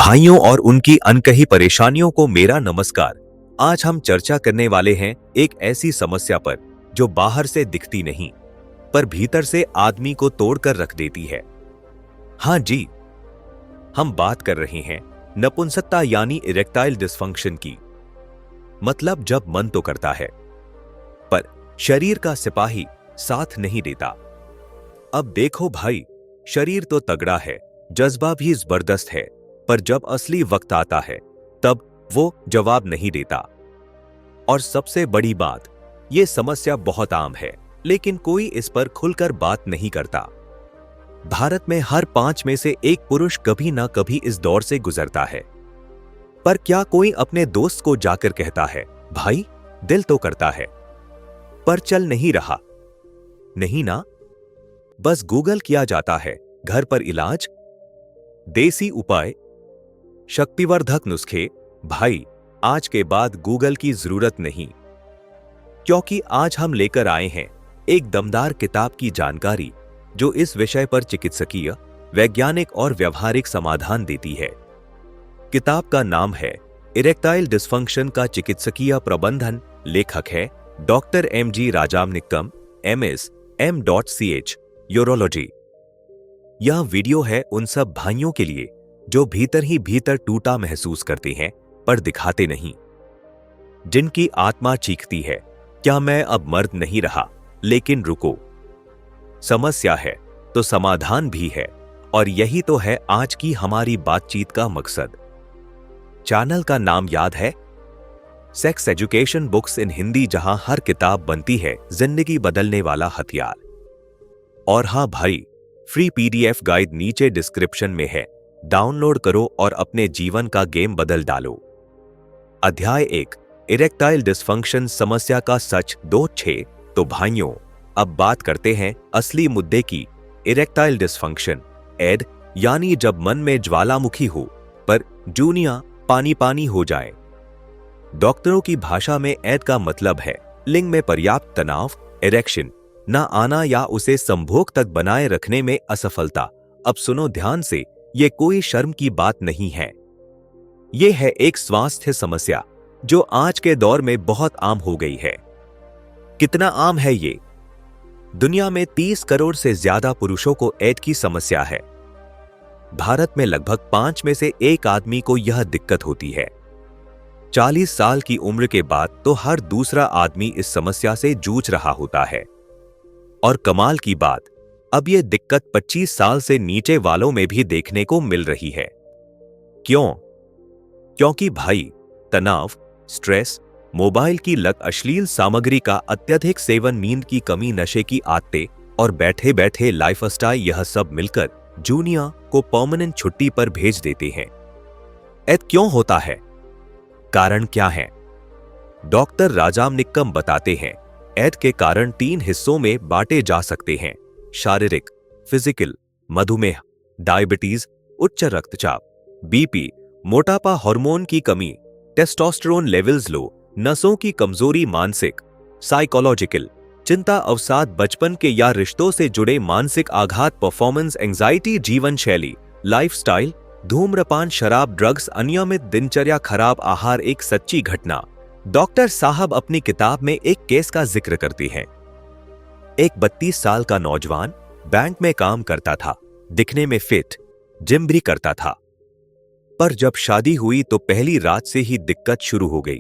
भाइयों और उनकी अनकही परेशानियों को मेरा नमस्कार। आज हम चर्चा करने वाले हैं एक ऐसी समस्या पर जो बाहर से दिखती नहीं पर भीतर से आदमी को तोड़कर रख देती है। हाँ जी, हम बात कर रहे हैं नपुंसकता यानी इरेक्टाइल डिसफंक्शन की। मतलब जब मन तो करता है पर शरीर का सिपाही साथ नहीं देता। अब देखो भाई, शरीर तो तगड़ा है, जज्बा भी जबरदस्त है, पर जब असली वक्त आता है तब वो जवाब नहीं देता। और सबसे बड़ी बात, ये समस्या बहुत आम है लेकिन कोई इस पर खुलकर बात नहीं करता। भारत में हर 5 में से एक पुरुष कभी ना कभी इस दौर से गुजरता है। पर क्या कोई अपने दोस्त को जाकर कहता है, भाई दिल तो करता है पर चल नहीं रहा? नहीं ना। बस गूगल किया जाता है, घर पर इलाज, देसी उपाय, शक्तिवर्धक नुस्खे। भाई आज के बाद गूगल की जरूरत नहीं, क्योंकि आज हम लेकर आए हैं एक दमदार किताब की जानकारी जो इस विषय पर चिकित्सकीय, वैज्ञानिक और व्यवहारिक समाधान देती है। किताब का नाम है इरेक्टाइल डिसफंक्शन का चिकित्सकीय प्रबंधन। लेखक है doctor MG राजामनिक्कम, MS, M.Ch, urology. यह वीडियो है उन सब भाइयों के लिए जो भीतर ही भीतर टूटा महसूस करते हैं पर दिखाते नहीं, जिनकी आत्मा चीखती है, क्या मैं अब मर्द नहीं रहा? लेकिन रुको, समस्या है तो समाधान भी है, और यही तो है आज की हमारी बातचीत का मकसद। चैनल का नाम याद है? सेक्स एजुकेशन बुक्स इन हिंदी, जहां हर किताब बनती है जिंदगी बदलने वाला हथियार। और हां भाई, फ्री PDF गाइड नीचे डिस्क्रिप्शन में है, डाउनलोड करो और अपने जीवन का गेम बदल डालो। अध्याय 1, इरेक्टाइल डिसफंक्शन, समस्या का सच 2-6। तो भाइयों, अब बात करते हैं असली मुद्दे की। इरेक्टाइल डिसफंक्शन, एड, यानी जब मन में ज्वालामुखी हो पर जूनिया पानी पानी हो जाए। डॉक्टरों की भाषा में एड का मतलब है लिंग में पर्याप्त तनाव, इरेक्शन ना आना या उसे संभोग तक बनाए रखने में असफलता। अब सुनो ध्यान से, ये कोई शर्म की बात नहीं है। ये है एक स्वास्थ्य समस्या जो आज के दौर में बहुत आम हो गई है। कितना आम है ये? दुनिया में 30 करोड़ से ज्यादा पुरुषों को एड की समस्या है। भारत में लगभग 5 में से 1 आदमी को यह दिक्कत होती है। 40 साल की उम्र के बाद तो हर दूसरा आदमी इस समस्या से जूझ रहा होता है। और कमाल की बात, अब यह दिक्कत 25 साल से नीचे वालों में भी देखने को मिल रही है। क्यों? क्योंकि भाई, तनाव, स्ट्रेस, मोबाइल की लत, अश्लील सामग्री का अत्यधिक सेवन, नींद की कमी, नशे की आदतें और बैठे बैठे लाइफस्टाइल, यह सब मिलकर जूनिया को परमानेंट छुट्टी पर भेज देते हैं। ऐसा क्यों होता है? कारण क्या है? डॉक्टर राजामनिक्कम बताते हैं, एड के कारण 3 हिस्सों में बांटे जा सकते हैं: शारीरिक, फिजिकल, मधुमेह, डायबिटीज, उच्च रक्तचाप, BP, मोटापा, हार्मोन की कमी, टेस्टोस्टेरोन लेवल्स लो, नसों की कमजोरी, मानसिक, साइकोलॉजिकल, चिंता, अवसाद, बचपन के या रिश्तों से जुड़े मानसिक आघात, परफॉर्मेंस एंजाइटी, जीवन शैली, लाइफस्टाइल, धूम्रपान, शराब, ड्रग्स, अनियमित दिनचर्या, खराब आहार। एक सच्ची घटना डॉक्टर साहब अपनी किताब में एक केस का जिक्र करते हैं। एक 32 साल का नौजवान बैंक में काम करता था, दिखने में फिट, जिम भी करता था। पर जब शादी हुई तो पहली रात से ही दिक्कत शुरू हो गई।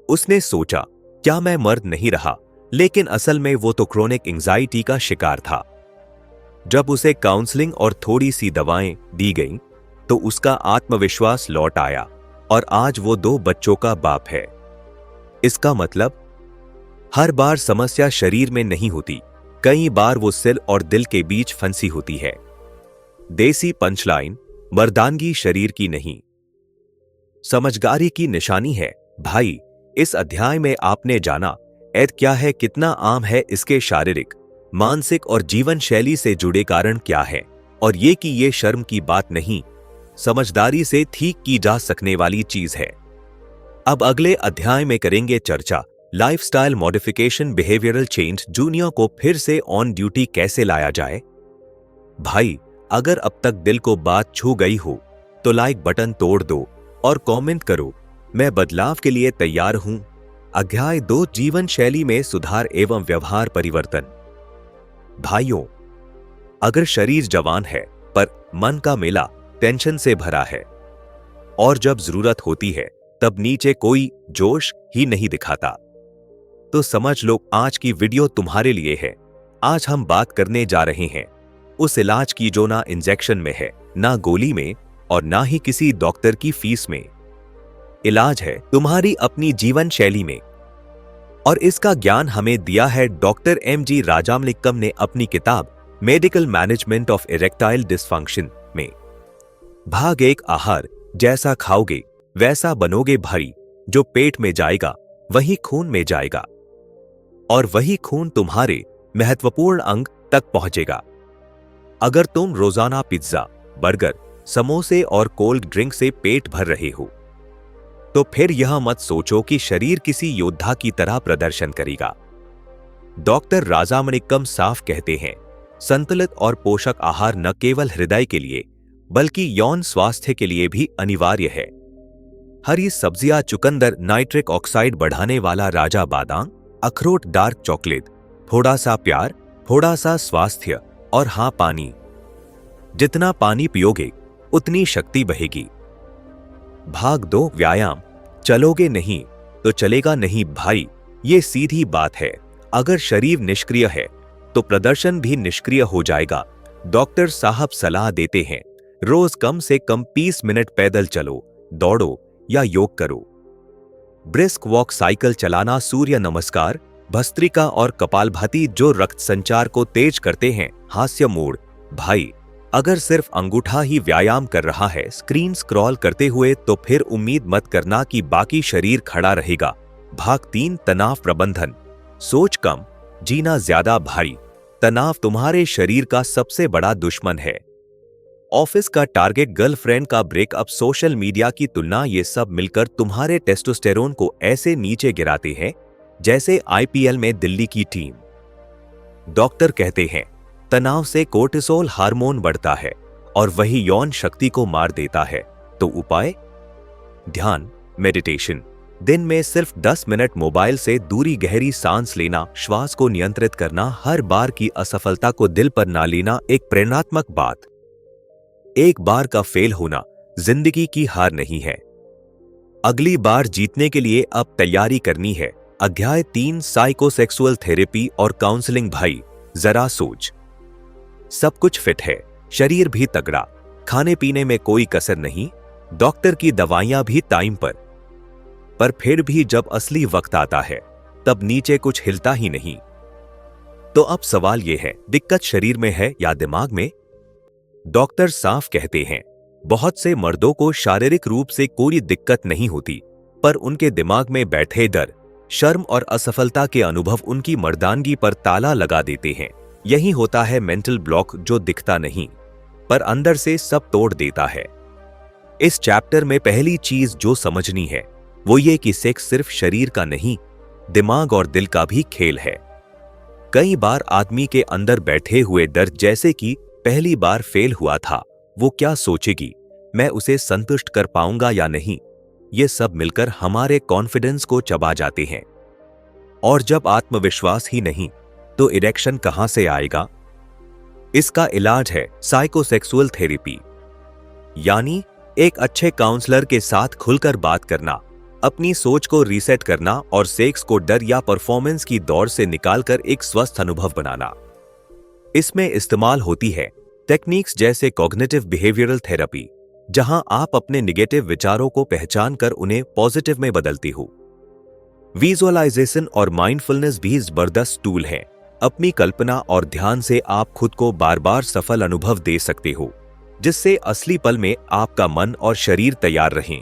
उसने सोचा, क्या मैं मर्द नहीं रहा? लेकिन असल में वो तो क्रोनिक एंजाइटी का शिकार था। जब उसे काउंसलिंग और थोड़ी सी दवाएं दी गईं, तो उसका आत्मविश्वास लौट आया और आज वो 2 बच्चों का बाप है। इसका मतलब, हर बार समस्या शरीर में नहीं होती, कई बार वो सिर और दिल के बीच फंसी होती है। देसी पंचलाइन, मर्दानगी शरीर की नहीं, समझदारी की निशानी है। भाई, इस अध्याय में आपने जाना एड क्या है, कितना आम है, इसके शारीरिक, मानसिक और जीवन शैली से जुड़े कारण क्या है, और ये कि ये शर्म की बात नहीं, समझदारी से ठीक की जा सकने वाली चीज है। अब अगले अध्याय में करेंगे चर्चा lifestyle modification, behavioural change, Junia को फिर से ऑन ड्यूटी कैसे लाया जाए। भाई, अगर अब तक दिल को बात छू गई हो तो लाइक बटन तोड़ दो और कमेंट करो, मैं बदलाव के लिए तैयार हूं। अध्याय 2, जीवन शैली में सुधार एवं व्यवहार परिवर्तन। भाइयों, अगर शरीर जवान है पर मन का मेला टेंशन से भरा है और जब जरूरत होती है तब नीचे कोई जोश ही नहीं दिखाता, तो समझ लो आज की वीडियो तुम्हारे लिए है। आज हम बात करने जा रहे हैं उस इलाज की जो ना इंजेक्शन में है, ना गोली में और ना ही किसी डॉक्टर की फीस में। इलाज है तुम्हारी अपनी जीवन शैली में, और इसका ज्ञान हमें दिया है डॉक्टर एम.जी. राजामलिक्कम ने अपनी किताब medical management of erectile dysfunction में। भाग 1, आहार। जैसा खाओगे वैसा बनोगे भारी, जो पेट में जाएगा वही खून में जाएगा और वही खून तुम्हारे महत्वपूर्ण अंग तक पहुंचेगा। अगर तुम रोजाना पिज्जा, बर्गर, समोसे और कोल्ड ड्रिंक से पेट भर रहे हो तो फिर यह मत सोचो कि शरीर किसी योद्धा की तरह प्रदर्शन करेगा। डॉक्टर राजामलिक्कम साफ कहते हैं, संतुलित और पोषक आहार न केवल हृदय के लिए बल्कि यौन स्वास्थ्य के लिए भी अनिवार्य है। हरी सब्जियां, चुकंदर, नाइट्रिक ऑक्साइड बढ़ाने वाला राजा बादाम, अखरोट, डार्क चॉकलेट, थोड़ा सा प्यार, थोड़ा सा स्वास्थ्य और हाँ पानी। जितना पानी पियोगे उतनी शक्ति बहेगी। भाग 2, व्यायाम। चलोगे नहीं तो चलेगा नहीं भाई, ये सीधी बात है। अगर शरीर निष्क्रिय है तो प्रदर्शन भी निष्क्रिय हो जाएगा। डॉक्टर साहब सलाह देते हैं, रोज कम से कम 30 मिनट पैदल चलो, दौड़ो या योग करो। ब्रिस्क वॉक, साइकिल चलाना, सूर्य नमस्कार, भस्त्रिका और कपालभाति जो रक्त संचार को तेज करते हैं। हास्य मोड। भाई, अगर सिर्फ अंगूठा ही व्यायाम कर रहा है स्क्रीन स्क्रॉल करते हुए तो फिर उम्मीद मत करना कि बाकी शरीर खड़ा रहेगा। भाग 3, तनाव प्रबंधन। सोच कम, जीना ज्यादा भाई। तनाव तुम्हारे शरीर का सबसे बड़ा दुश्मन है। ऑफिस का टारगेट, गर्लफ्रेंड का ब्रेकअप, सोशल मीडिया की तुलना, ये सब मिलकर तुम्हारे टेस्टोस्टेरोन को ऐसे नीचे गिराते हैं जैसे आईपीएल में दिल्ली की टीम। डॉक्टर कहते हैं तनाव से कोर्टिसोल हार्मोन बढ़ता है और वही यौन शक्ति को मार देता है। तो उपाय? ध्यान, मेडिटेशन। दिन में सिर्फ 10 मिनट मोबाइल से दूरी, गहरी सांस लेना, श्वास को नियंत्रित करना, हर बार की असफलता को दिल पर ना लेना। एक प्रेरणात्मक बात, एक बार का फेल होना जिंदगी की हार नहीं है। अगली बार जीतने के लिए अब तैयारी करनी है। अध्याय 3, साइकोसेक्सुअल थेरेपी और काउंसलिंग। भाई, जरा सोच, सब कुछ फिट है, शरीर भी तगड़ा, खाने पीने में कोई कसर नहीं, डॉक्टर की दवाइयां भी टाइम पर फिर भी जब असली वक्त आता है तब नीचे कुछ हिलता ही नहीं। तो अब सवाल यह है, दिक्कत शरीर में है या दिमाग में? डॉक्टर साफ कहते हैं, बहुत से मर्दों को शारीरिक रूप से कोई दिक्कत नहीं होती, पर उनके दिमाग में बैठे डर, शर्म और असफलता के अनुभव उनकी मर्दानगी पर ताला लगा देते हैं। यही होता है मेंटल ब्लॉक, जो दिखता नहीं पर अंदर से सब तोड़ देता है। इस चैप्टर में पहली चीज जो समझनी है वो ये कि सेक्स सिर्फ शरीर का नहीं, दिमाग और दिल का भी खेल है। कई बार आदमी के अंदर बैठे हुए डर, जैसे कि पहली बार फेल हुआ था, वो क्या सोचेगी, मैं उसे संतुष्ट कर पाऊंगा या नहीं, ये सब मिलकर हमारे कॉन्फिडेंस को चबा जाते हैं। और जब आत्मविश्वास ही नहीं तो इरेक्शन कहां से आएगा? इसका इलाज है साइकोसेक्सुअल थेरेपी, यानी एक अच्छे काउंसलर के साथ खुलकर बात करना, अपनी सोच को रीसेट करना और सेक्स को डर या परफॉर्मेंस की दौड़ से निकालकर एक स्वस्थ अनुभव बनाना। इसमें इस्तेमाल होती है टेक्निक्स जैसे कॉग्निटिव बिहेवियरल थेरेपी, जहां आप अपने निगेटिव विचारों को पहचान कर उन्हें पॉजिटिव में बदलते हो। विजुअलाइजेशन और माइंडफुलनेस भी जबरदस्त टूल है। अपनी कल्पना और ध्यान से आप खुद को बार बार सफल अनुभव दे सकते हो, जिससे असली पल में आपका मन और शरीर तैयार रहें।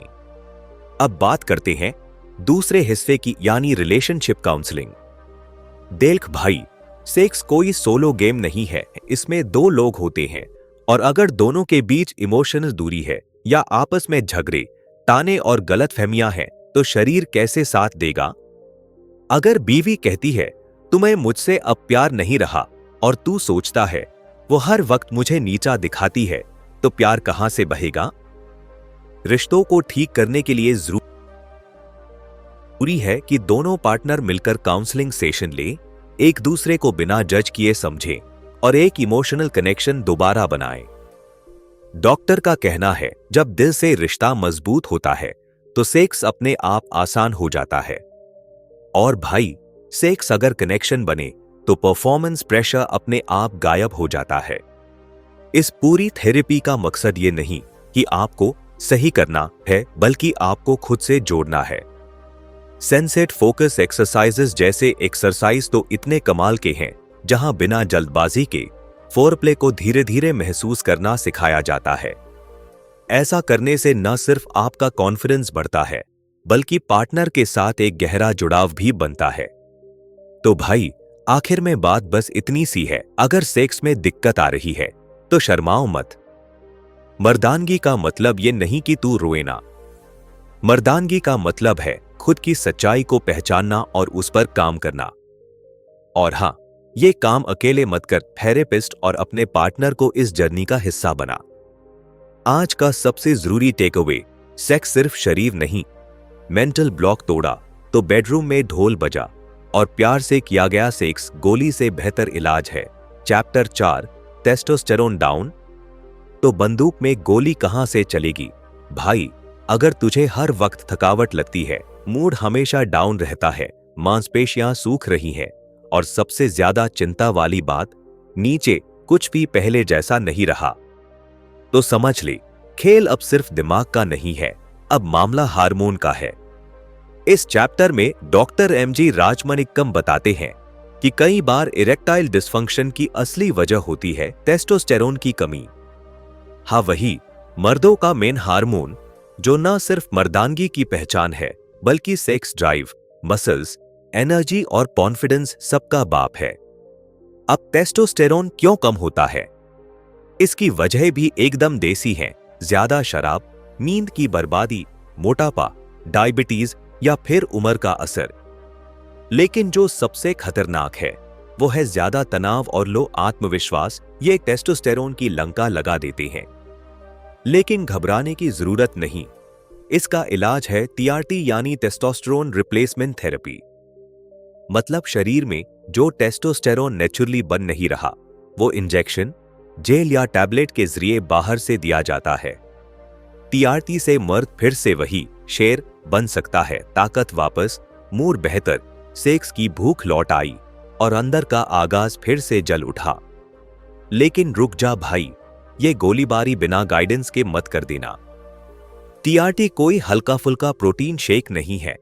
अब बात करते हैं दूसरे हिस्से की, यानी रिलेशनशिप काउंसलिंग। देख भाई, सेक्स कोई सोलो गेम नहीं है, इसमें 2 लोग होते हैं और अगर दोनों के बीच इमोशनल दूरी है या आपस में झगड़े, ताने और गलतफहमियां हैं तो शरीर कैसे साथ देगा? अगर बीवी कहती है तुम्हें मुझसे अब प्यार नहीं रहा और तू सोचता है वो हर वक्त मुझे नीचा दिखाती है, तो प्यार कहां से बहेगा? रिश्तों को ठीक करने के लिए जरूरी है कि दोनों पार्टनर मिलकर काउंसलिंग सेशन ले, एक दूसरे को बिना जज किए समझें और एक इमोशनल कनेक्शन दोबारा बनाएं। डॉक्टर का कहना है, जब दिल से रिश्ता मजबूत होता है तो सेक्स अपने आप आसान हो जाता है। और भाई, सेक्स अगर कनेक्शन बने तो परफॉर्मेंस प्रेशर अपने आप गायब हो जाता है। इस पूरी थेरेपी का मकसद ये नहीं कि आपको सही करना है, बल्कि आपको खुद से जोड़ना है। सेंसेट फोकस एक्सरसाइजेस जैसे एक्सरसाइज तो इतने कमाल के हैं, जहां बिना जल्दबाजी के फोरप्ले को धीरे धीरे महसूस करना सिखाया जाता है। ऐसा करने से न सिर्फ आपका कॉन्फिडेंस बढ़ता है, बल्कि पार्टनर के साथ एक गहरा जुड़ाव भी बनता है। तो भाई, आखिर में बात बस इतनी सी है, अगर सेक्स में दिक्कत आ रही है तो शर्माओ मत। मर्दानगी का मतलब ये नहीं कि तू रोए ना। मर्दानगी का मतलब है खुद की सच्चाई को पहचानना और उस पर काम करना। और हां, ये काम अकेले मत कर, थेरेपिस्ट और अपने पार्टनर को इस जर्नी का हिस्सा बना। आज का सबसे जरूरी टेकअवे, सेक्स सिर्फ शरीर नहीं। मेंटल ब्लॉक तोड़ा तो बेडरूम में ढोल बजा, और प्यार से किया गया सेक्स गोली से बेहतर इलाज है। Chapter 4, testosterone down. तो बंदूक में गोली कहां से चलेगी? भाई, अगर तुझे हर वक्त थकावट लगती है, मूड हमेशा डाउन रहता है, मांसपेशियां सूख रही हैं, और सबसे ज्यादा चिंता वाली बात, नीचे कुछ भी पहले जैसा नहीं रहा, तो समझ ले, खेल अब सिर्फ दिमाग का नहीं है, अब मामला हार्मोन का है। इस चैप्टर में डॉक्टर एमजी राजमनिक्कम बताते हैं कि कई बार इरेक्टाइल डिस्फंक्शन की असली वजह होती है टेस्टोस्टेरोन की कमी। हाँ, वही मर्दों का मेन हार्मोन जो न सिर्फ मर्दानगी की पहचान है, बल्कि सेक्स ड्राइव, मसल्स, एनर्जी और कॉन्फिडेंस सबका बाप है। अब टेस्टोस्टेरोन क्यों कम होता है? इसकी वजह भी एकदम देसी है। ज्यादा शराब, नींद की बर्बादी, मोटापा, डायबिटीज या फिर उम्र का असर। लेकिन जो सबसे खतरनाक है वो है ज्यादा तनाव और लो आत्मविश्वास। ये टेस्टोस्टेरोन की लंका लगा देते हैं। लेकिन घबराने की जरूरत नहीं, इसका इलाज है टीआरटी यानी टेस्टोस्टेरोन रिप्लेसमेंट थेरेपी। मतलब शरीर में जो टेस्टोस्टेरोन नेचुरली बन नहीं रहा, वो इंजेक्शन, जेल या टैबलेट के जरिए बाहर से दिया जाता है। टीआरटी से मर्द फिर से वही शेर बन सकता है, ताकत वापस, मूड बेहतर, सेक्स की भूख लौट आई और अंदर का आगाज फिर से जल उठा। लेकिन रुक जा भाई, ये गोलीबारी बिना गाइडेंस के मत कर देना। टीआरटी कोई हल्का फुल्का प्रोटीन शेक नहीं है।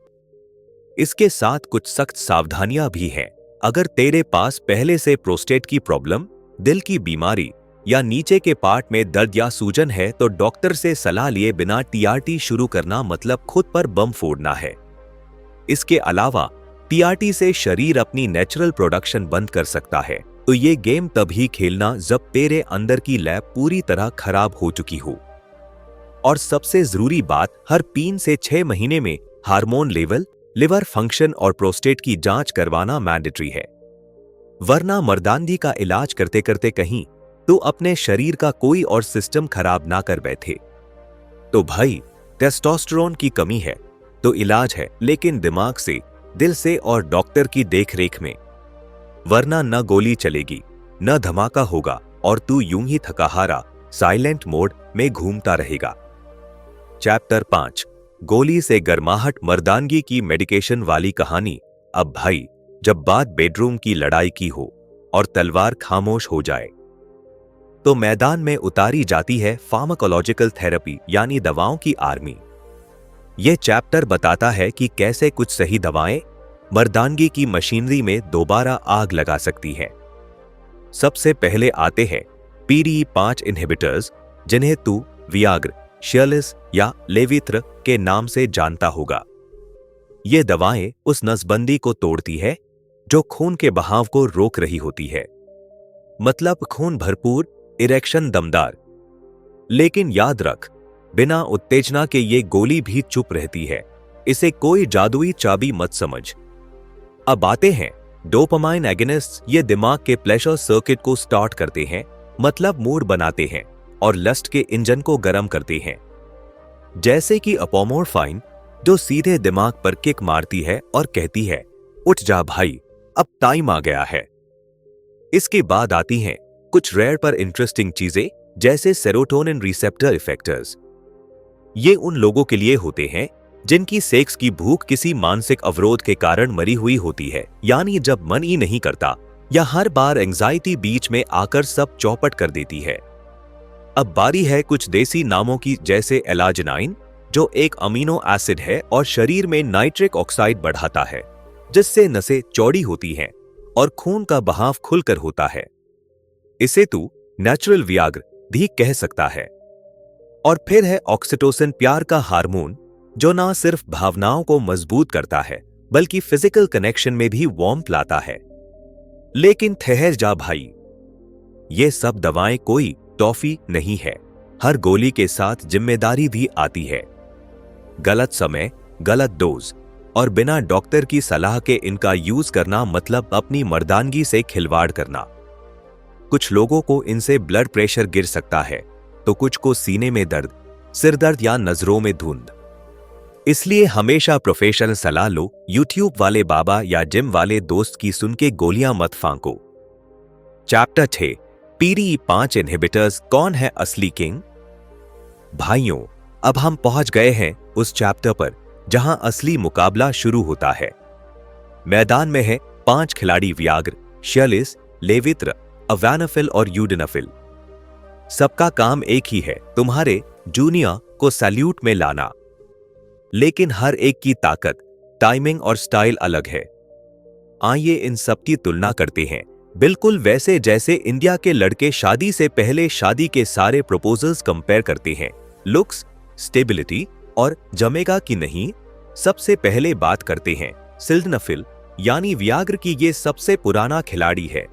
इसके साथ कुछ सख्त सावधानियां भी हैं। अगर तेरे पास पहले से प्रोस्टेट की प्रॉब्लम, दिल की बीमारी या नीचे के पार्ट में दर्द या सूजन है, तो डॉक्टर से सलाह लिए बिना टीआरटी शुरू करना मतलब खुद पर बम फोड़ना है। इसके अलावा टीआरटी से शरीर अपनी नेचुरल प्रोडक्शन बंद कर सकता है, तो ये गेम तभी खेलना जब तेरे अंदर की लैब पूरी तरह खराब हो चुकी हो। और सबसे जरूरी बात, हर 3 से 6 महीने में हार्मोन लेवल, लिवर फंक्शन और प्रोस्टेट की जांच करवाना मैंडेटरी है। वरना मर्दानगी का इलाज करते करते कहीं तो अपने शरीर का कोई और सिस्टम खराब ना कर बैठे। तो भाई, टेस्टोस्टेरोन की कमी है तो इलाज है, लेकिन दिमाग से, दिल से और डॉक्टर की देखरेख में। वरना न गोली चलेगी, न धमाका होगा और तू यूं ही थकाहारा साइलेंट मोड में घूमता रहेगा। चैप्टर 5, गोली से गर्माहट, मर्दानगी की मेडिकेशन वाली कहानी। अब भाई, जब बात बेडरूम की लड़ाई की हो और तलवार खामोश हो जाए, तो मैदान में उतारी जाती है फार्माकोलॉजिकल थेरेपी यानी दवाओं की आर्मी। यह चैप्टर बताता है कि कैसे कुछ सही दवाएं मर्दानगी की मशीनरी में दोबारा आग लगा सकती हैं। सबसे पहले आते हैं PDE5 इनहिबिटर्स, जिन्हें तू वियाग्र, शियलिस या लेवित्र के नाम से जानता होगा। ये दवाएं उस नसबंदी को तोड़ती है जो खून के बहाव को रोक रही होती है। मतलब खून भरपूर, इरेक्शन दमदार। लेकिन याद रख, बिना उत्तेजना के ये गोली भी चुप रहती है। इसे कोई जादुई चाबी मत समझ। अब आते हैं डोपामाइन एगोनिस्ट्स। ये दिमाग के प्लेजर सर्किट को स्टार्ट करते हैं, मतलब मूड बनाते हैं और लस्ट के इंजन को गर्म करते हैं। जैसे कि अपोमोरफाइन, जो सीधे दिमाग पर किक मारती है और कहती है, उठ जा भाई, अब टाइम आ गया है। इसके बाद आती हैं कुछ रेयर पर इंटरेस्टिंग चीजें, जैसे सेरोटोनिन रिसेप्टर इफेक्टर्स। ये उन लोगों के लिए होते हैं जिनकी सेक्स की भूख किसी मानसिक अवरोध के कारण मरी हुई होती है, यानी जब मन ही नहीं करता या हर बार एंजाइटी बीच में आकर सब चौपट कर देती है। अब बारी है कुछ देसी नामों की, जैसे एलाजिनाइन, जो एक अमीनो एसिड है और शरीर में नाइट्रिक ऑक्साइड बढ़ाता है, जिससे नसें चौड़ी होती हैं और खून का बहाव खुलकर होता है। इसे तू नेचुरल वियाग्र भी कह सकता है। और फिर है ऑक्सीटोसिन, प्यार का हार्मोन, जो ना सिर्फ भावनाओं को मजबूत करता है बल्कि फिजिकल कनेक्शन में भी वार्मथ लाता है। लेकिन ठहर जा भाई, ये सब दवाएं कोई टॉफी नहीं है। हर गोली के साथ जिम्मेदारी भी आती है। गलत समय, गलत डोज और बिना डॉक्टर की सलाह के इनका यूज करना मतलब अपनी मर्दानगी से खिलवाड़ करना। कुछ लोगों को इनसे ब्लड प्रेशर गिर सकता है, तो कुछ को सीने में दर्द, सिर दर्द या नजरों में धुंध। इसलिए हमेशा प्रोफेशनल सलाह लो। यूट्यूब वाले बाबा या जिम वाले दोस्त की सुन के गोलियां मत फांको। चैप्टर 6, PDE5 इनहिबिटर्स, कौन है असली किंग? भाइयों, अब हम पहुंच गए हैं उस चैप्टर पर जहां असली मुकाबला शुरू होता है। मैदान में है 5 खिलाड़ी, वियाग्र, शियलिस, लेवित्र, अवानाफिल और यूडेनाफिल। सबका काम एक ही है, तुम्हारे जूनियर को सैल्यूट में लाना। लेकिन हर एक की ताकत, टाइमिंग और स्टाइल अलग है। आइए इन सब की तुलना करते हैं, बिल्कुल वैसे जैसे इंडिया के लड़के शादी से पहले शादी के सारे प्रपोजल्स कंपेयर करते हैं। लुक्स, स्टेबिलिटी और जमेगा कि नहीं। सबसे पहले बात करते हैं सिल्डेनाफिल, यानी वियाग्र की। ये सबसे पुराना खिलाड़ी है।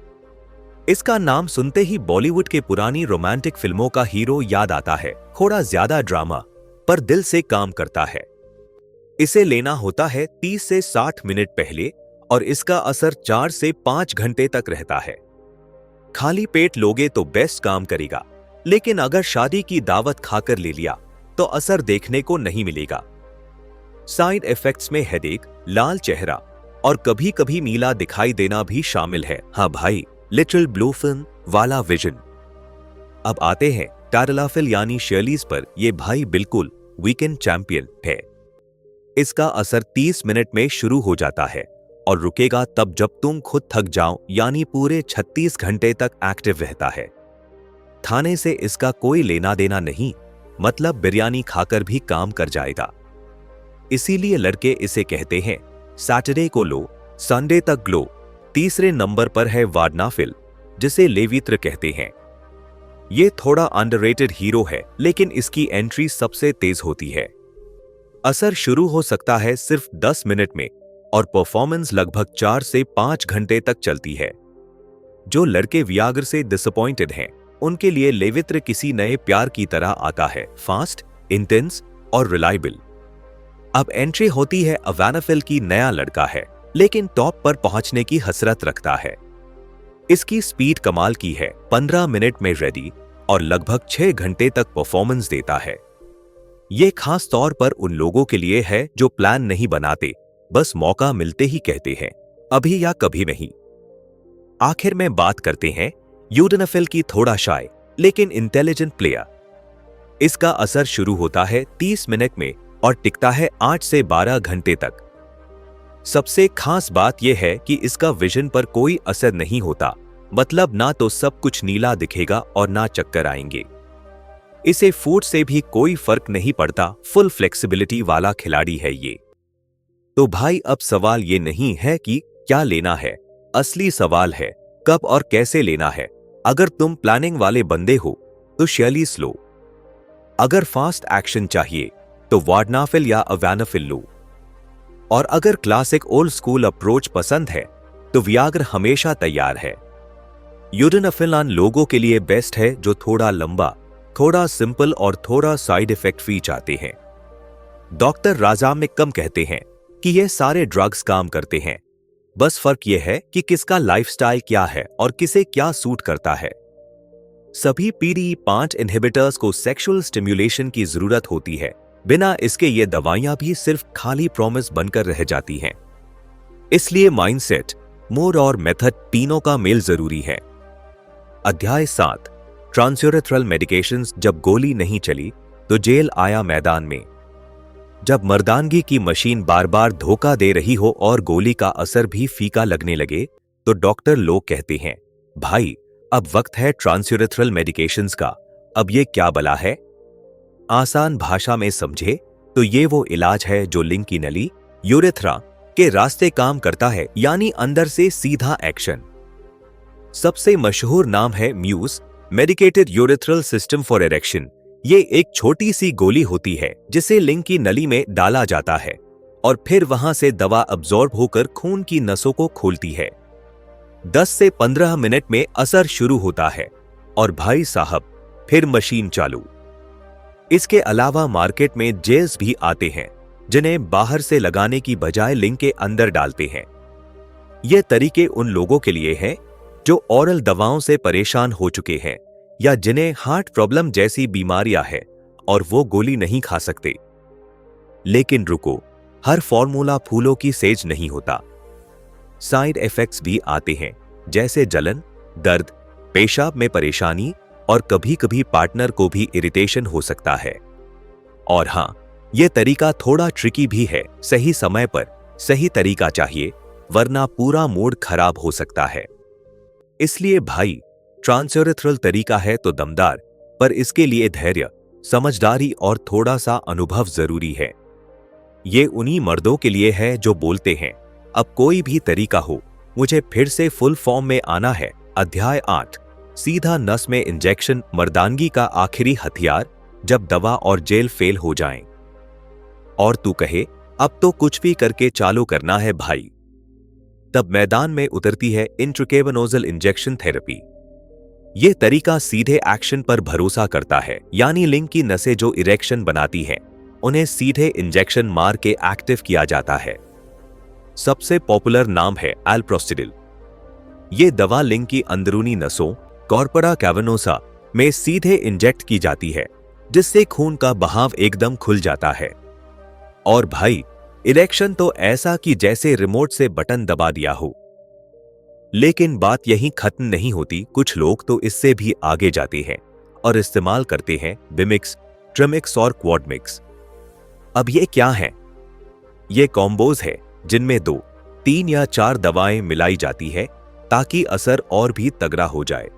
इसका नाम सुनते ही बॉलीवुड के पुरानी रोमांटिक फिल्मों का हीरो याद आता है। थोड़ा ज्यादा ड्रामा, पर दिल से काम करता है। इसे लेना होता है 30 से 60 मिनट पहले और इसका असर 4 से 5 घंटे तक रहता है। खाली पेट लोगे तो बेस्ट काम करेगा, लेकिन अगर शादी की दावत खाकर ले लिया तो असर देखने को नहीं मिलेगा। साइड इफेक्ट्स में हेडेक, लाल चेहरा और कभी कभी नीला दिखाई देना भी शामिल है। हाँ भाई, लिटिल ब्लू फिल्म वाला विजन। अब आते हैं टैरालाफिल यानी शियलिस पर। यह भाई बिल्कुल वीकेंड चैंपियन है। इसका असर 30 मिनट में शुरू हो जाता है और रुकेगा तब जब तुम खुद थक जाओ, यानी पूरे 36 घंटे तक एक्टिव रहता है। खाने से इसका कोई लेना देना नहीं, मतलब बिरयानी खाकर भी काम कर जाएगा। इसीलिए लड़के इसे कहते हैं सैटरडे को लो, संडे तक ग्लो। तीसरे नंबर पर है वार्डनाफिल, जिसे लेवित्र कहते हैं। ये थोड़ा अंडररेटेड हीरो है, लेकिन इसकी एंट्री सबसे तेज होती है। असर शुरू हो सकता है सिर्फ 10 मिनट में और परफॉर्मेंस लगभग 4 से 5 घंटे तक चलती है। जो लड़के वियाग्र से डिसअपॉइंटेड हैं, उनके लिए लेवित्र किसी नए प्यार की तरह आता है, फास्ट, इंटेंस और रिलायबल। अब एंट्री होती है अवानाफिल की। नया लड़का है, लेकिन टॉप पर पहुंचने की हसरत रखता है। इसकी स्पीड कमाल की है, 15 मिनट में रेडी और लगभग 6 घंटे तक परफॉर्मेंस देता है। यह खास तौर पर उन लोगों के लिए है जो प्लान नहीं बनाते, बस मौका मिलते ही कहते हैं अभी या कभी नहीं। आखिर में बात करते हैं यूडेनाफिल की। थोड़ा शाय लेकिन इंटेलिजेंट प्लेयर। इसका असर शुरू होता है 30 मिनट में और टिकता है 8 से 12 घंटे तक। सबसे खास बात यह है कि इसका विजन पर कोई असर नहीं होता, मतलब ना तो सब कुछ नीला दिखेगा और ना चक्कर आएंगे। इसे फूड से भी कोई फर्क नहीं पड़ता। फुल फ्लेक्सिबिलिटी वाला खिलाड़ी है ये। तो भाई, अब सवाल ये नहीं है कि क्या लेना है, असली सवाल है कब और कैसे लेना है। अगर तुम प्लानिंग वाले बंदे हो तो शियलिस लो। अगर फास्ट एक्शन चाहिए तो वार्डनाफिल या अवानाफिल लो। और अगर क्लासिक ओल्ड स्कूल अप्रोच पसंद है तो वियाग्र हमेशा तैयार है। यूडेनाफिल उन लोगों के लिए बेस्ट है जो थोड़ा लंबा, थोड़ा सिंपल और थोड़ा साइड इफेक्ट फ्री चाहते हैं। डॉक्टर राजाम में कम कहते हैं कि ये सारे ड्रग्स काम करते हैं, बस फर्क यह है कि किसका लाइफस्टाइल क्या है और किसे क्या सूट करता है। सभी PDE5 इनहिबिटर्स को सेक्सुअल स्टिम्युलेशन की जरूरत होती है, बिना इसके ये दवाइयां भी सिर्फ खाली प्रॉमिस बनकर रह जाती हैं। इसलिए माइंडसेट, मूड और मेथड तीनों का मेल जरूरी है। अध्याय 7, ट्रांसयूरेथ्रल मेडिकेशंस। जब गोली नहीं चली तो जेल आया मैदान में। जब मर्दानगी की मशीन बार बार धोखा दे रही हो और गोली का असर भी फीका लगने लगे तो डॉक्टर लोग कहते हैं, भाई अब वक्त है ट्रांसयूरेथ्रल मेडिकेशंस का, अब ये क्या बला है। आसान भाषा में समझे तो ये वो इलाज है जो लिंग की नली, यूरेथ्रा के रास्ते काम करता है, यानी अंदर से सीधा एक्शन। सबसे मशहूर नाम है MUSE, medicated urethral system for erection. ये एक छोटी सी गोली होती है जिसे लिंग की नली में डाला जाता है और फिर वहां से दवा अब्जॉर्ब होकर खून की नसों को खोलती है। 10 से 15 मिनट में असर शुरू होता है और भाई साहब फिर मशीन चालू। इसके अलावा मार्केट में जेल्स भी आते हैं जिन्हें बाहर से लगाने की बजाय लिंग के अंदर डालते हैं। ये तरीके उन लोगों के लिए हैं जो ओरल दवाओं से परेशान हो चुके हैं या जिन्हें हार्ट प्रॉब्लम जैसी बीमारियां हैं और वो गोली नहीं खा सकते। लेकिन रुको, हर फॉर्मूला फूलों की सेज नहीं होता। साइड इफेक्ट्स भी आते हैं, जैसे जलन, दर्द, पेशाब में परेशानी और कभी कभी पार्टनर को भी इरिटेशन हो सकता है। और हां, यह तरीका थोड़ा ट्रिकी भी है। सही समय पर सही तरीका चाहिए, वरना पूरा मूड खराब हो सकता है। इसलिए भाई, ट्रांसयूरेथ्रल तरीका है तो दमदार, पर इसके लिए धैर्य, समझदारी और थोड़ा सा अनुभव जरूरी है। ये उन्हीं मर्दों के लिए है जो बोलते हैं, अब कोई भी तरीका हो, मुझे फिर से फुल फॉर्म में आना है। अध्याय 8, सीधा नस में इंजेक्शन, मर्दानगी का आखिरी हथियार जब दवा और जेल फेल हो जाएं। और तू कहे अब तो कुछ भी करके चालू करना है भाई, तब मैदान में उतरती है इंट्रावेनोजल इंजेक्शन थेरेपी। यह तरीका सीधे एक्शन पर भरोसा करता है, यानी लिंग की नसें जो इरेक्शन बनाती हैं उन्हें सीधे इंजेक्शन मार के एक्टिव किया जाता है। सबसे पॉपुलर नाम है एल्प्रोस्टिडिल। यह दवा लिंग की अंदरूनी नसों, कॉर्पोरा कैवर्नोसा में सीधे इंजेक्ट की जाती है, जिससे खून का बहाव एकदम खुल जाता है। और भाई, इरेक्शन तो ऐसा कि जैसे रिमोट से बटन दबा दिया हो। लेकिन बात यहीं खत्म नहीं होती। कुछ लोग तो इससे भी आगे जाते हैं और इस्तेमाल करते हैं बिमिक्स, ट्रिमिक्स और क्वाडमिक्स। अब ये क्या है? ये कॉम्बोज है जिनमें 2, 3 या 4 दवाएं मिलाई जाती है ताकि असर और भी तगड़ा हो जाए।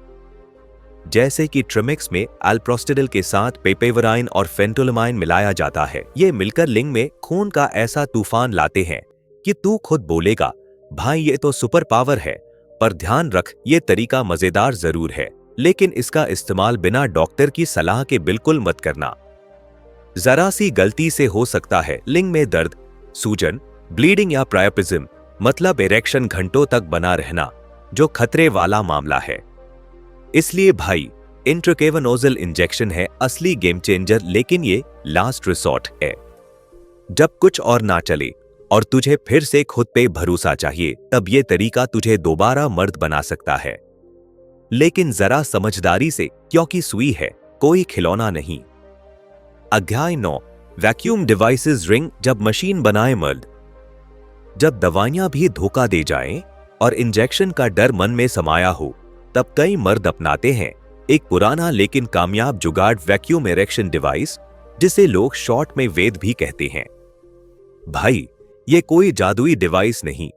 जैसे कि ट्रिमिक्स में एल्प्रोस्टिडिल के साथ पेपेवराइन और फेंटोलमाइन मिलाया जाता है। ये मिलकर लिंग में खून का ऐसा तूफान लाते हैं कि तू खुद बोलेगा, भाई ये तो सुपर पावर है। पर ध्यान रख, ये तरीका मजेदार जरूर है, लेकिन इसका इस्तेमाल बिना डॉक्टर की सलाह के बिल्कुल मत करना। जरा सी गलती से हो सकता है लिंग में दर्द, सूजन, ब्लीडिंग या प्रायोपिज्म, मतलब इरेक्शन घंटों तक बना रहना, जो खतरे वाला मामला है। इसलिए भाई, इंट्रावेनोजल इंजेक्शन है असली गेम चेंजर, लेकिन ये लास्ट रिसोर्ट है। जब कुछ और ना चले और तुझे फिर से खुद पे भरोसा चाहिए, तब ये तरीका तुझे दोबारा मर्द बना सकता है। लेकिन जरा समझदारी से, क्योंकि सुई है, कोई खिलौना नहीं। अध्याय 9, वैक्यूम डिवाइसेस रिंग जब मशीन बनाए मर्द। जब दवाइयां भी धोखा दे जाएं और इंजेक्शन का डर मन में समाया हो, तब कई मर्द अपनाते हैं एक पुराना लेकिन कामयाब जुगाड़, वैक्यूम इरेक्शन डिवाइस, जिसे लोग शॉर्ट में वेद भी कहते हैं। भाई, ये कोई जादुई डिवाइस नहीं,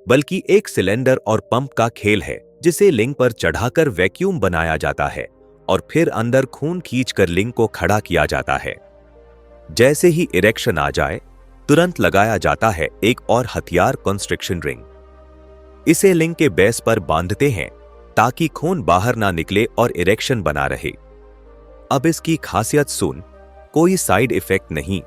बल्कि एक सिलेंडर और पंप का खेल है जिसे लिंग पर चढ़ाकर वैक्यूम बनाया जाता है और फिर अंदर खून खींचकर लिंग को खड़ा किया जाता है। जैसे ही इरेक्शन आ जाए, तुरंत लगाया जाता है एक और हथियार, कंस्ट्रिक्शन रिंग। इसे लिंग के बेस पर बांधते हैं ताकि खून बाहर ना निकले और इरेक्शन बना रहे। अब इसकी खासियत सुन, कोई साइड इफेक्ट नहीं,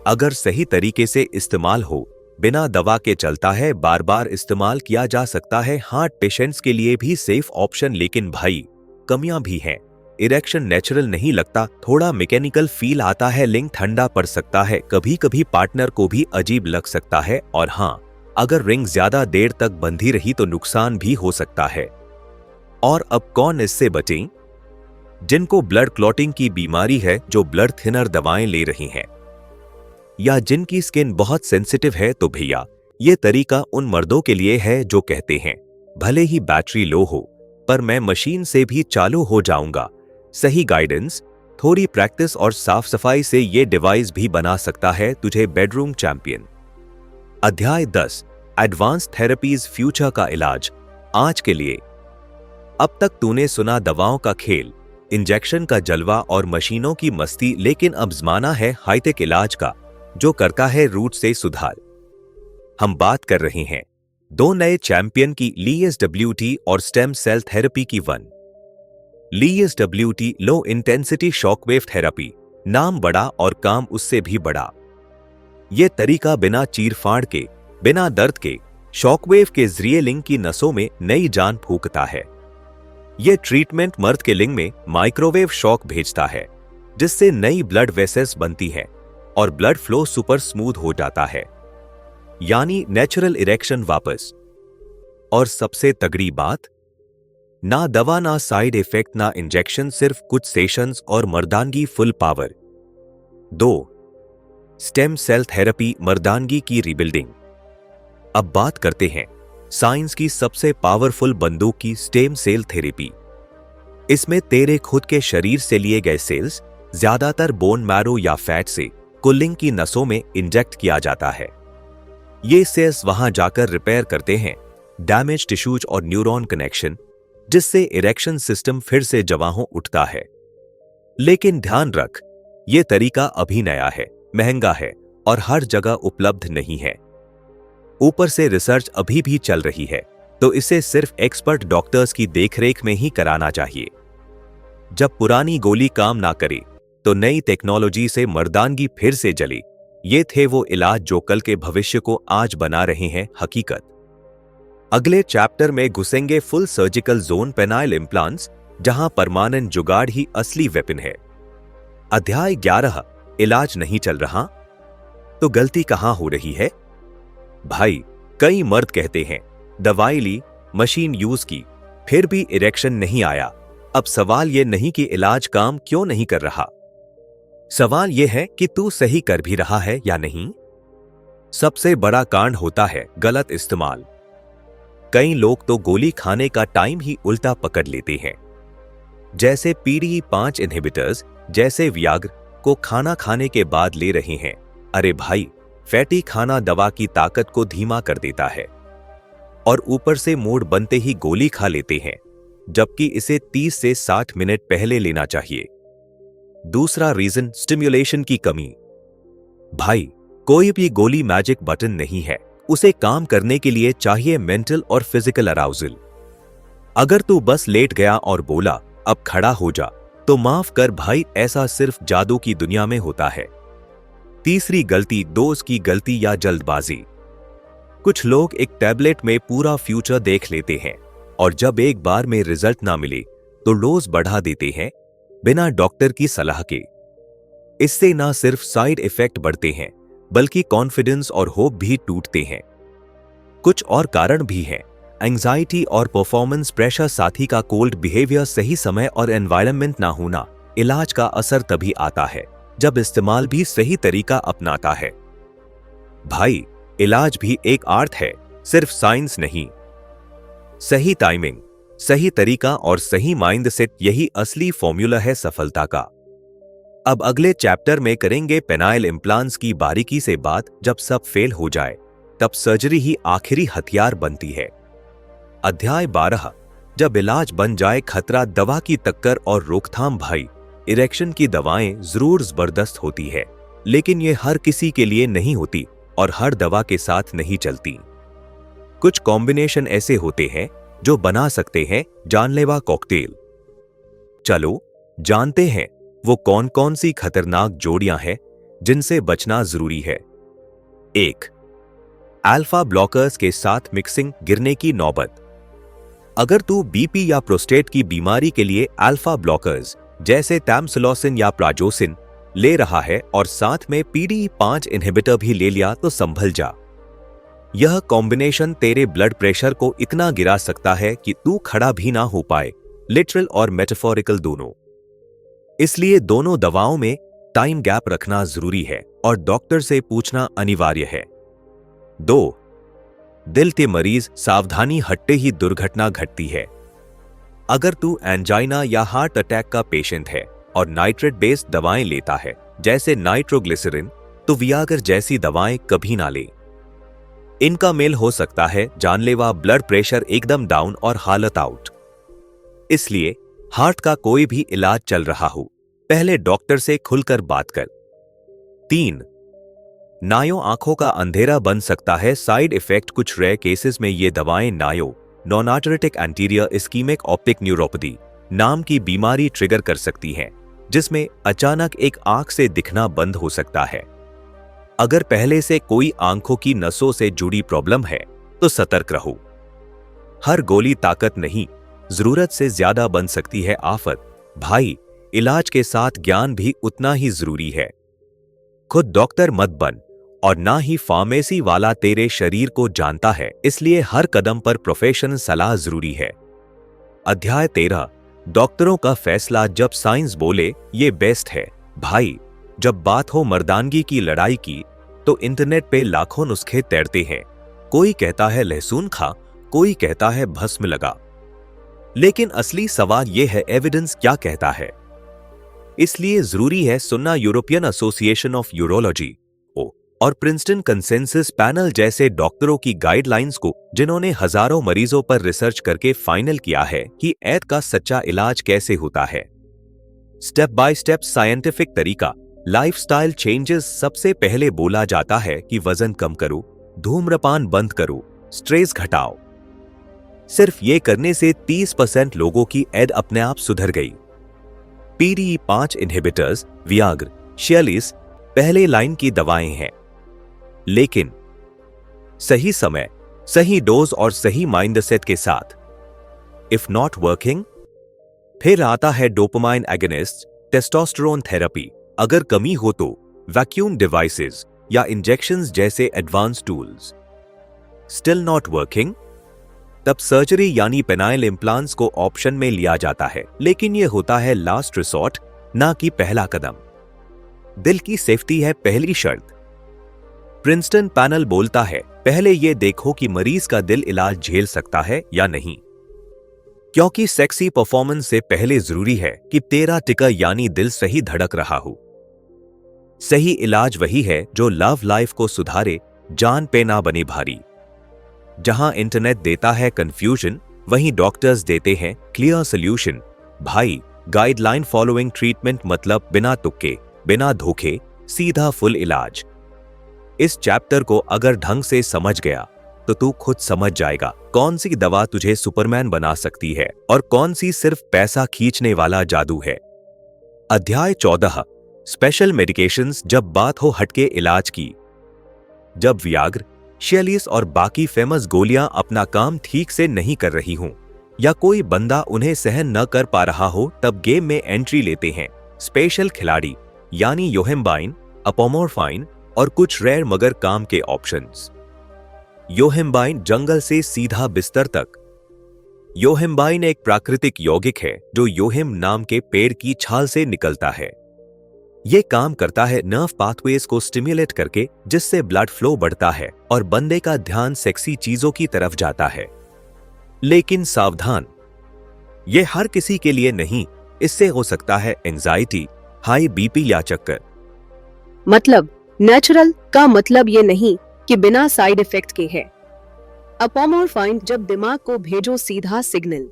अगर सही तरीके से इस्तेमाल हो, बिना दवा के चलता है, बार बार इस्तेमाल किया जा सकता है। हार्ट पेशेंट्स के लिए भी सेफ ऑप्शन, लेकिन भाई कमियां भी हैं। इरेक्शन नेचुरल नहीं लगता, थोड़ा मैकेनिकल फील आता है, लिंग ठंडा पड़ सकता है, कभी कभी पार्टनर को भी अजीब लग सकता है। और हां, अगर रिंग ज्यादा देर तक बंधी रही तो नुकसान भी हो सकता है। और अब कौन इससे बचें? जिनको ब्लड क्लॉटिंग की बीमारी है, जो ब्लड थिनर दवाएं ले रही हैं। या जिनकी स्किन बहुत सेंसिटिव है तो भैया ये तरीका उन मर्दों के लिए है जो कहते हैं भले ही बैटरी लो हो पर मैं मशीन से भी चालू हो जाऊंगा। सही गाइडेंस, थोड़ी प्रैक्टिस और साफ सफाई से ये डिवाइस भी बना सकता है तुझे बेडरूम चैंपियन। अध्याय 10, एडवांस थेरेपीज फ्यूचर का इलाज। आज के लिए अब तक तूने सुना दवाओं का खेल, इंजेक्शन का जलवा और मशीनों की मस्ती, लेकिन अब जमाना है हाईटेक इलाज का जो करता है रूट से सुधार। हम बात कर रहे हैं दो नए चैंपियन की, LSWT और स्टेम सेल थेरेपी की। LSWT low intensity shockwave therapy, नाम बड़ा और काम उससे भी बड़ा। यह तरीका बिना चीरफाड़ के, बिना दर्द के शॉकवेव के जरिए लिंग की नसों में नई जान फूंकता है। यह ट्रीटमेंट मर्द के लिंग में माइक्रोवेव शॉक भेजता है जिससे नई ब्लड वेसल्स बनती है और ब्लड फ्लो सुपर स्मूथ हो जाता है, यानी नेचुरल इरेक्शन वापस। और सबसे तगड़ी बात, ना दवा ना साइड इफेक्ट ना इंजेक्शन, सिर्फ कुछ सेशंस और मर्दानगी full power. 2. Stem cell therapy, मर्दानगी की रिबिल्डिंग। अब बात करते हैं साइंस की सबसे पावरफुल बंदूक की, स्टेम सेल थेरेपी। इसमें तेरे खुद के शरीर से लिए गए सेल्स ज्यादातर बोन मैरो या फैट से कुलिंग की नसों में इंजेक्ट किया जाता है। ये सेल्स वहां जाकर रिपेयर करते हैं डैमेज टिश्यूज और न्यूरॉन कनेक्शन, जिससे इरेक्शन सिस्टम फिर से जवाहों उठता है। लेकिन ध्यान रख, ये तरीका अभी नया है, महंगा है और हर जगह उपलब्ध नहीं है। ऊपर से रिसर्च अभी भी चल रही है, तो इसे सिर्फ एक्सपर्ट डॉक्टर्स की देखरेख में ही कराना चाहिए। जब पुरानी गोली काम ना करे तो नई टेक्नोलॉजी से मर्दानगी फिर से जले। ये थे वो इलाज जो कल के भविष्य को आज बना रहे हैं हकीकत। अगले चैप्टर में घुसेंगे full surgical zone penile implants, जहां परमानेंट जुगाड़ ही असली वेपन है। अध्याय 11, इलाज नहीं चल रहा तो गलती कहां हो रही है। भाई, कई मर्द कहते हैं दवाई ली, मशीन यूज की, फिर भी इरेक्शन नहीं आया। अब सवाल यह नहीं कि इलाज काम क्यों नहीं कर रहा, सवाल यह है कि तू सही कर भी रहा है या नहीं। सबसे बड़ा कांड होता है गलत इस्तेमाल। कई लोग तो गोली खाने का टाइम ही उल्टा पकड़ लेते हैं, जैसे PDE5 इनहिबिटर्स जैसे वियाग्र को खाना खाने के बाद ले रहे हैं। अरे भाई, फैटी खाना दवा की ताकत को धीमा कर देता है और ऊपर से मूड बनते ही गोली खा लेते हैं, जबकि इसे 30 से 60 मिनट पहले लेना चाहिए। दूसरा रीजन, स्टिम्युलेशन की कमी। भाई, कोई भी गोली मैजिक बटन नहीं है, उसे काम करने के लिए चाहिए मेंटल और फिजिकल अराउजल। अगर तू बस लेट गया और बोला अब खड़ा हो जा, तो माफ कर भाई, ऐसा सिर्फ जादू की दुनिया में होता है। तीसरी गलती, डोज की गलती या जल्दबाजी। कुछ लोग एक टैबलेट में पूरा फ्यूचर देख लेते हैं और जब एक बार में रिजल्ट ना मिले तो डोज बढ़ा देते हैं बिना डॉक्टर की सलाह के। इससे ना सिर्फ साइड इफेक्ट बढ़ते हैं बल्कि कॉन्फिडेंस और होप भी टूटते हैं। कुछ और कारण भी हैं, एंजाइटी और परफॉर्मेंस प्रेशर, साथी का कोल्ड बिहेवियर, सही समय और एनवायरनमेंट ना होना। इलाज का असर तभी आता है जब इस्तेमाल भी सही तरीका अपनाता है। भाई, इलाज भी एक आर्ट है, सिर्फ साइंस नहीं। सही टाइमिंग, सही तरीका और सही माइंडसेट, यही असली फॉर्मूला है सफलता का। अब अगले चैप्टर में करेंगे पेनाइल इम्प्लांट्स की बारीकी से बात। जब सब फेल हो जाए तब सर्जरी ही आखिरी हथियार बनती है। अध्याय 12, जब इलाज बन जाए खतरा, दवा की टक्कर और रोकथाम। भाई, इरेक्शन की दवाएं जरूर जबरदस्त होती है, लेकिन ये हर किसी के लिए नहीं होती और हर दवा के साथ नहीं चलती। कुछ कॉम्बिनेशन ऐसे होते हैं जो बना सकते हैं जानलेवा कॉकटेल। चलो जानते हैं वो कौन कौन सी खतरनाक जोड़ियां हैं जिनसे बचना जरूरी है। 1. अल्फा ब्लॉकर्स के साथ मिक्सिंग, गिरने की नौबत। अगर तू बीपी या प्रोस्टेट की बीमारी के लिए अल्फा ब्लॉकर्स जैसे टैमसिलोसिन या प्राजोसिन ले रहा है और साथ में PDE5 इनहिबिटर भी ले लिया तो संभल जा। यह कॉम्बिनेशन तेरे ब्लड प्रेशर को इतना गिरा सकता है कि तू खड़ा भी ना हो पाए, लिटरल और मेटाफोरिकल दोनों। इसलिए दोनों दवाओं में टाइम गैप रखना जरूरी है और डॉक्टर से पूछना अनिवार्य है। 2. दिल के मरीज सावधानी हटते ही दुर्घटना घटती है। अगर तू एंजाइना या हार्ट अटैक का पेशेंट है और नाइट्रेट बेस्ड दवाएं लेता है जैसे नाइट्रोग्लिसरीन, तो वियागर जैसी दवाएं कभी ना ले। इनका मेल हो सकता है जानलेवा, ब्लड प्रेशर एकदम डाउन और हालत आउट। इसलिए हार्ट का कोई भी इलाज चल रहा हो, पहले डॉक्टर से खुलकर बात कर। 3. नायो आंखों का अंधेरा बन सकता है। साइड इफेक्ट: कुछ रेयर केसेस में ये दवाएं नायो, नॉन-आर्थरेटिक एंटीरियर इस्कीमिक ऑप्टिक न्यूरोपैथी नाम की बीमारी ट्रिगर कर सकती हैं, जिसमें अचानक एक आंख से दिखना बंद हो सकता है। अगर पहले से कोई आंखों की नसों से जुड़ी प्रॉब्लम है तो सतर्क रहो। हर गोली ताकत नहीं, जरूरत से ज्यादा बन सकती है आफत। भाई, इलाज के साथ ज्ञान भी उतना ही जरूरी है। खुद डॉक्टर मत बन और ना ही फार्मेसी वाला तेरे शरीर को जानता है, इसलिए हर कदम पर प्रोफेशनल सलाह जरूरी है। अध्याय 13, डॉक्टरों का फैसला जब साइंस बोले ये बेस्ट है। भाई, जब बात हो मर्दानगी की लड़ाई की तो इंटरनेट पे लाखों नुस्खे तैरते हैं। कोई कहता है लहसुन खा, कोई कहता है भस्म लगा, लेकिन असली सवाल यह है एविडेंस क्या कहता है। इसलिए जरूरी है सुनना यूरोपियन एसोसिएशन ऑफ यूरोलॉजी और प्रिंसटन कंसेंसस पैनल जैसे डॉक्टरों की गाइडलाइंस को, जिन्होंने हजारों मरीजों पर रिसर्च करके फाइनल किया है कि ऐड का सच्चा इलाज कैसे होता है। स्टेप बाय स्टेप साइंटिफिक तरीका। लाइफस्टाइल चेंजेस: सबसे पहले बोला जाता है कि वजन कम करो, धूम्रपान बंद करो, स्ट्रेस घटाओ। सिर्फ ये करने से 30% लोगों की एड अपने आप सुधर गई। PDE5 इनहिबिटर्स, वियाग्र, शियालिस पहले लाइन की दवाएं हैं, लेकिन सही समय, सही डोज और सही माइंडसेट के साथ। इफ नॉट वर्किंग, फिर आता है डोपामाइन एगोनिस्ट, टेस्टोस्टेरोन थेरेपी। अगर कमी हो तो वैक्यूम डिवाइसेस या इंजेक्शंस जैसे advance tools. Still not working, तब सर्जरी यानी पेनाइल इम्प्लांट्स को ऑप्शन में लिया जाता है, लेकिन यह होता है लास्ट रिसोर्ट, ना कि पहला कदम। दिल की सेफ्टी है पहली शर्त। प्रिंसटन पैनल बोलता है पहले यह देखो कि मरीज का दिल इलाज झेल सकता है या नहीं, क्योंकि सेक्सी परफॉर्मेंस से पहले जरूरी है कि तेरा टिकर यानी दिल सही धड़क रहा हो। सही इलाज वही है जो लव लाइफ को सुधारे, जान पे ना बने भारी। जहां इंटरनेट देता है कंफ्यूजन, वहीं डॉक्टर्स देते हैं क्लियर सॉल्यूशन। भाई, गाइडलाइन फॉलोइंग ट्रीटमेंट मतलब बिना तुक्के, बिना धोखे, सीधा फुल इलाज। इस चैप्टर को अगर ढंग से समझ गया तो तू खुद समझ जाएगा कौन सी दवा तुझे सुपरमैन बना सकती है और कौन सी सिर्फ पैसा खींचने वाला जादू है। अध्याय 14, स्पेशल मेडिकेशंस जब बात हो हटके इलाज की। जब वियाग्र, शियालिस और बाकी फेमस गोलियां अपना काम ठीक से नहीं कर रही हों या कोई बंदा उन्हें सहन न कर पा रहा हो, तब गेम में एंट्री लेते हैं स्पेशल खिलाड़ी यानी योहेम्बाइन, अपोमोरफाइन और कुछ रेयर मगर काम के ऑप्शंस। योहेम्बाइन जंगल से सीधा बिस्तर तक। योहेम्बाइन एक प्राकृतिक यौगिक है जो योहेम नाम के पेड़ की छाल से निकलता है। यह काम करता है नर्व पाथवेज को स्टिम्युलेट करके, जिससे ब्लड फ्लो बढ़ता है और बंदे का ध्यान सेक्सी चीजों की तरफ जाता है। लेकिन सावधान, यह हर किसी के लिए नहीं। इससे हो सकता है एंजाइटी, हाई बीपी या चक्कर। मतलब नेचुरल का मतलब ये नहीं कि बिना साइड इफेक्ट के है। अपोमोरफाइन जब दिमाग को भेजो सीधा सिग्नल।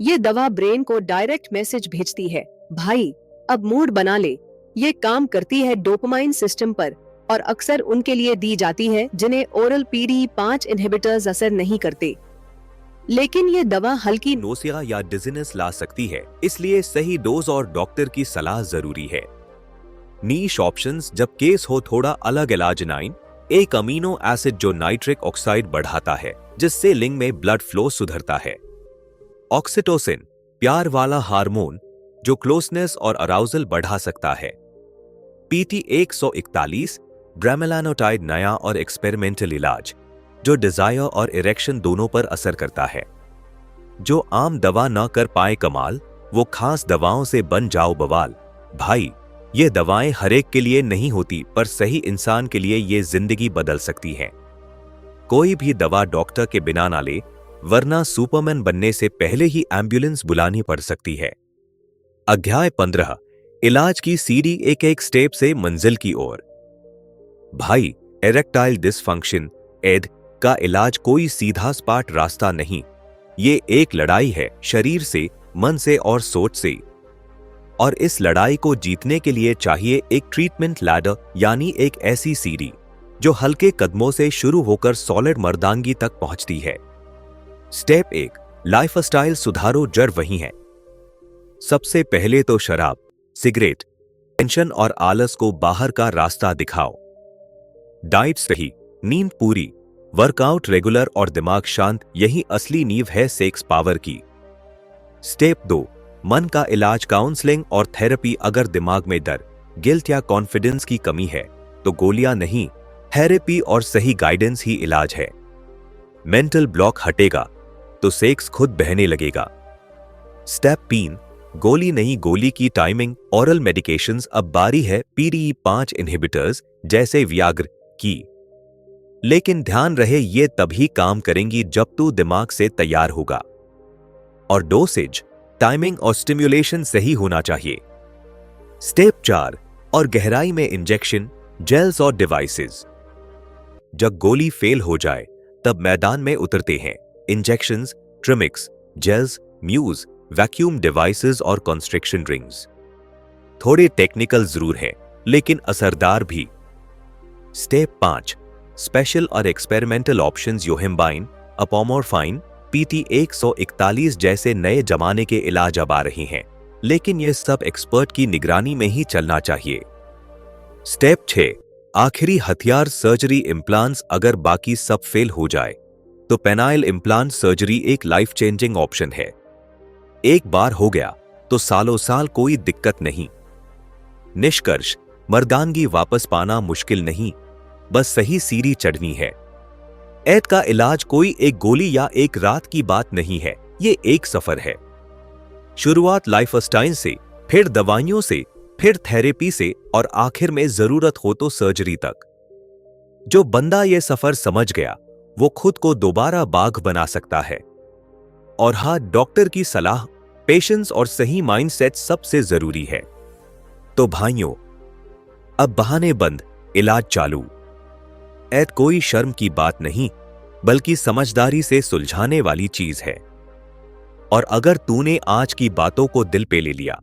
ये दवा ब्रेन को डायरेक्ट मैसेज भेजती है, भाई अब मूड बना ले। ये काम करती है डोपामाइन सिस्टम पर और अक्सर उनके लिए दी जाती है जिन्हें ओरल PDE5 इनहिबिटर्स असर नहीं करते। लेकिन ये दवा हल्की नोसिया या डिजीनेस ला सकती है, इसलिए सही डोज और डॉक्टर की सलाह जरूरी है। नीश ऑप्शंस जब केस हो थोड़ा अलग। एलाजिनाइन एक अमीनो एसिड जो नाइट्रिक ऑक्साइड बढ़ाता है, जिससे लिंग में ब्लड फ्लो सुधरता है। ऑक्सीटोसिन प्यार वाला हार्मोन जो क्लोजनेस और अराउजल बढ़ा सकता है। PT 141 ब्रेमेलानोटाइड नया और एक्सपेरिमेंटल इलाज जो डिजायर और इरेक्शन दोनों पर असर करता है। जो आम दवा न कर पाए कमाल, वो खास दवाओं से बन जाओ बवाल। भाई, ये दवाएं हर एक के लिए नहीं होती, पर सही इंसान के लिए ये जिंदगी बदल सकती हैं। कोई भी दवा डॉक्टर के बिना ना ले, वरना सुपरमैन बनने से पहले ही एम्बुलेंस बुलानी पड़ सकती है। अध्याय 15, इलाज की सीढ़ी, एक एक स्टेप से मंजिल की ओर। भाई, एरेक्टाइल डिसफंक्शन एड का इलाज कोई सीधा सपाट रास्ता नहीं। ये एक लड़ाई है शरीर से, मन से और सोच से। और इस लड़ाई को जीतने के लिए चाहिए एक ट्रीटमेंट लैडर, यानी एक ऐसी सीढ़ी जो हल्के कदमों से शुरू होकर सॉलिड मर्दांगी तक पहुंचती है। स्टेप 1, लाइफस्टाइल सुधारो। जड़ वही है। सबसे पहले तो शराब, सिगरेट, टेंशन और आलस को बाहर का रास्ता दिखाओ। डाइट सही, नींद पूरी, वर्कआउट रेगुलर और दिमाग शांत, यही असली नींव है सेक्स पावर की। स्टेप 2, मन का इलाज, काउंसलिंग और थेरेपी। अगर दिमाग में डर, गिल्ट या कॉन्फिडेंस की कमी है तो गोलियां नहीं, थेरेपी और सही गाइडेंस ही इलाज है। मेंटल ब्लॉक हटेगा तो सेक्स खुद बहने लगेगा। स्टेप 3, गोली नहीं, गोली की टाइमिंग। ओरल मेडिकेशंस, अब बारी है PDE5 इनहिबिटर्स जैसे वियाग्र की। लेकिन ध्यान रहे, ये तभी काम करेंगी जब तू दिमाग से तैयार होगा। और डोसेज, टाइमिंग और स्टिम्युलेशन सही होना चाहिए। स्टेप 4, और गहराई में इंजेक्शन, जेल्स और डिवाइसेस। जब गोली फेल हो जाए तब मैदान में उतरते हैं injections, trimix, gels, muse, vacuum devices और कंस्ट्रिक्शन रिंग्स। थोड़े टेक्निकल जरूर हैं, लेकिन असरदार भी। स्टेप 5, स्पेशल और experimental options, yohimbine, apomorphine, PT141 जैसे नए जमाने के इलाज अब आ रहे हैं, लेकिन यह सब एक्सपर्ट की निगरानी में ही चलना चाहिए। स्टेप 6, आखिरी हथियार, सर्जरी, इम्प्लांट्स। अगर बाकी सब फेल हो जाए तो पेनाइल इम्प्लांट सर्जरी एक लाइफ चेंजिंग ऑप्शन है। एक बार हो गया तो सालों साल कोई दिक्कत नहीं। निष्कर्ष, मर्दानगी वापस पाना मुश्किल नहीं, बस सही सीढ़ी चढ़नी है। एड का इलाज कोई एक गोली या एक रात की बात नहीं है, ये एक सफर है। शुरुआत लाइफस्टाइल से, फिर दवाइयों से, फिर थेरेपी से और आखिर में जरूरत हो तो सर्जरी तक। जो बंदा ये सफर समझ गया वो खुद को दोबारा बाघ बना सकता है। और हाँ, डॉक्टर की सलाह, पेशेंस और सही माइंडसेट सबसे जरूरी है। तो भाइयों, अब बहाने बंद, इलाज चालू। एड कोई शर्म की बात नहीं, बल्कि समझदारी से सुलझाने वाली चीज है। और अगर तूने आज की बातों को दिल पे ले लिया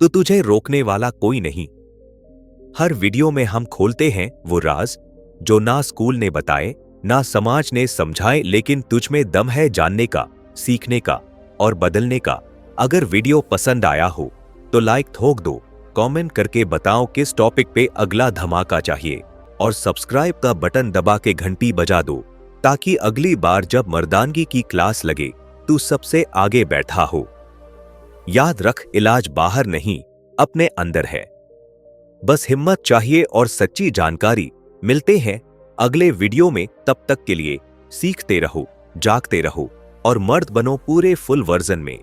तो तुझे रोकने वाला कोई नहीं। हर वीडियो में हम खोलते हैं वो राज जो ना स्कूल ने बताए, ना समाज ने समझाए, लेकिन तुझ में दम है जानने का, सीखने का और बदलने का। अगर वीडियो पसंद आया हो तो लाइक ठोक दो, कमेंट करके बताओ किस टॉपिक पे अगला धमाका चाहिए, और सब्सक्राइब का बटन दबा के घंटी बजा दो ताकि अगली बार जब मर्दानगी की क्लास लगे तू सबसे आगे बैठा हो। याद रख, इलाज बाहर नहीं, अपने अंदर है। बस हिम्मत चाहिए और सच्ची जानकारी। मिलते हैं अगले वीडियो में, तब तक के लिए सीखते रहो, जागते रहो और मर्द बनो पूरे फुल वर्जन में।